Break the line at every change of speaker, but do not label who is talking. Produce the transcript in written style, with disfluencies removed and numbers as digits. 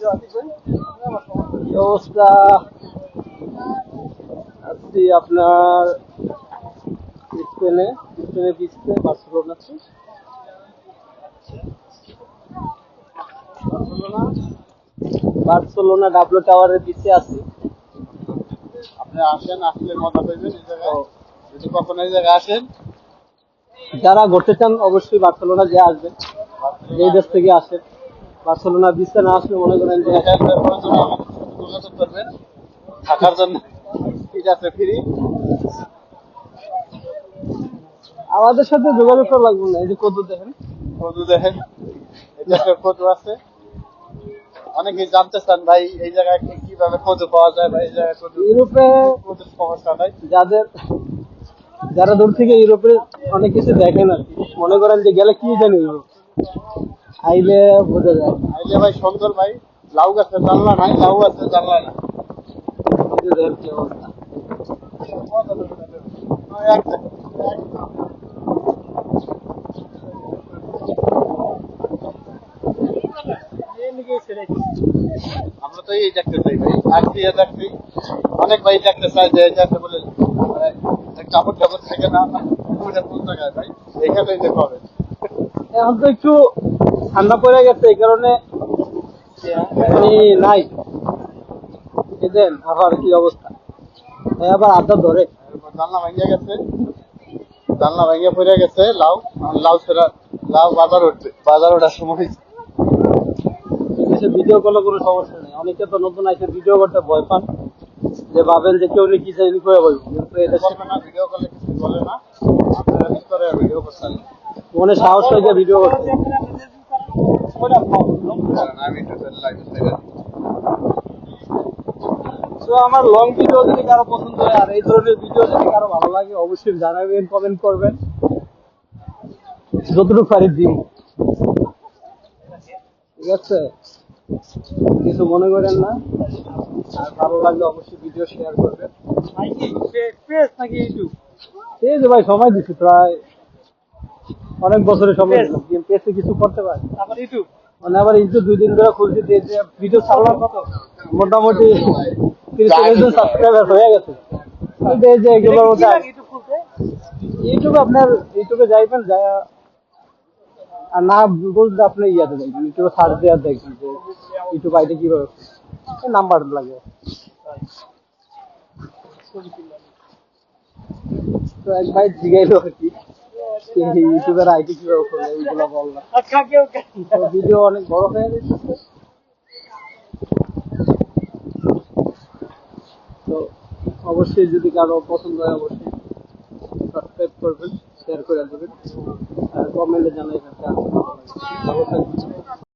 কি অবস্থা? আছি আপনার স্পেনে বিচতে বার্সেলোনাতে। বার্সেলোনা ডাব্লু টাওয়ারের বিচে আছি।
আপনি আসেন, আসলে মজা পাইবেন এই জায়গায়। যদি কখনো এই জায়গায় আসেন,
যারা ঘুরতে চান অবশ্যই বার্সেলোনা যে আসবেন, এই দেশ থেকে আসেন। বার্সেলোনা বিচে না আসলে মনে করেন যে
হেল্পের প্রয়োজনে আমাদের সাথে যোগাযোগ করবেন। থাকার জন্য ঠিক আছে, ফ্রি।
আমাদের সাথে যোগাযোগ করা লাগবে না। এই যে কত দেখেন,
কদু দেখেন, এই জায়গায় কদু আছে। অনেকেই জানতে চান ভাই এই জায়গায় কিভাবে কদু পাওয়া যায়, ভাই এই জায়গায় কদু
ইউরোপে
কদুর সমস্যা নাই।
যারা দূর থেকে ইউরোপের অনেক কিছু দেখেন আর কি, মনে করেন যে গেলে কি জানি ইউরোপ, আইলে বোঝা যায়।
আইলে ভাই সুন্দর ভাই, লাউ গাছে জানলা নাই, লাউ আছে জানলা নাই।
এই যে দেখেন কি অবস্থা।
আমরা তো এই দেখতে চাই ভাই, আসছি এ দেখছি। অনেক ভাই দেখতে চাই যে এই দেখতে বলে কাপড় টাপড় থাকে না, ওটা কোন জায়গায় ভাই, এখানেই যে পাবে।
এখন তো একটু ঠান্ডা পড়ে গেছে, এই কারণে পানি নাই। বুঝলেন আবার কি অবস্থা, আবার আড্ডা ধরে।
জানলা ভাঙিয়া গেছে, জানলা ভাঙিয়া পড়ে গেছে। লাউ লাউ ছেড়া, লাউ বাজার উঠছে, বাজার ওঠার সময়
দেশে ভিডিও কলে কোনো সমস্যা নেই। অনেকে তো নতুন আইসে ভিডিও করতে ভয় পান, যে ভাবেন যে কেউ কি চাইনি করে বলবো, কিন্তু এটা
বলবে না, ভিডিও করলে কিছু বলে না। আপনারা কি করে ভিডিও করছেন?
মনে সাহস হয়ে যে ভিডিও করতে।
আমি একটু লাইভে ছেড়ে
তো আমার লং ভিডিও যদি কারো পছন্দ হয় আর এই ধরনের ভিডিও যদি কারো ভালো লাগে অবশ্যই জানাবেন, কমেন্ট করবেন, যতটুকু পারি দিন। ঠিক আছে, কিছু মনে করেন না। আর ভালো লাগলে অবশ্যই ভিডিও শেয়ার করবেন। এই যে ভাই সময় দিচ্ছি প্রায় অনেক বছরের সময় দিলাম, পেজে কিছু করতে পারি। মানে আবার ইউটিউব 2 দিন ধরে খুলছি, যে ভিডিও ছাড়লাম মোটামুটি 30,000 সাবস্ক্রাইবার হয়ে গেছে। কিন্তু এই যে এগুলোর মধ্যে ইউটিউবে আপনার ইউটিউবে যাইবেন, যা আর না বলতে আপনি ইয়াতে দেখবেন, ইউটিউবে সার্চ দিয়ে দেখবেন যে ইউটিউব আইডি কিভাবে নাম্বার লাগে। তো এক ভাই জিগাইলো আর কি, ইউটিউবের আইডি কিভাবে করলে এইগুলো বললাম। ভিডিও অনেক বড় হয়ে গেছে, তো অবশ্যই যদি কারো পছন্দ হয় অবশ্যই সাবস্ক্রাইব করবেন, শেয়ার করে দেবেন, আর কমেন্টে জানাই ভালো থাকবেন।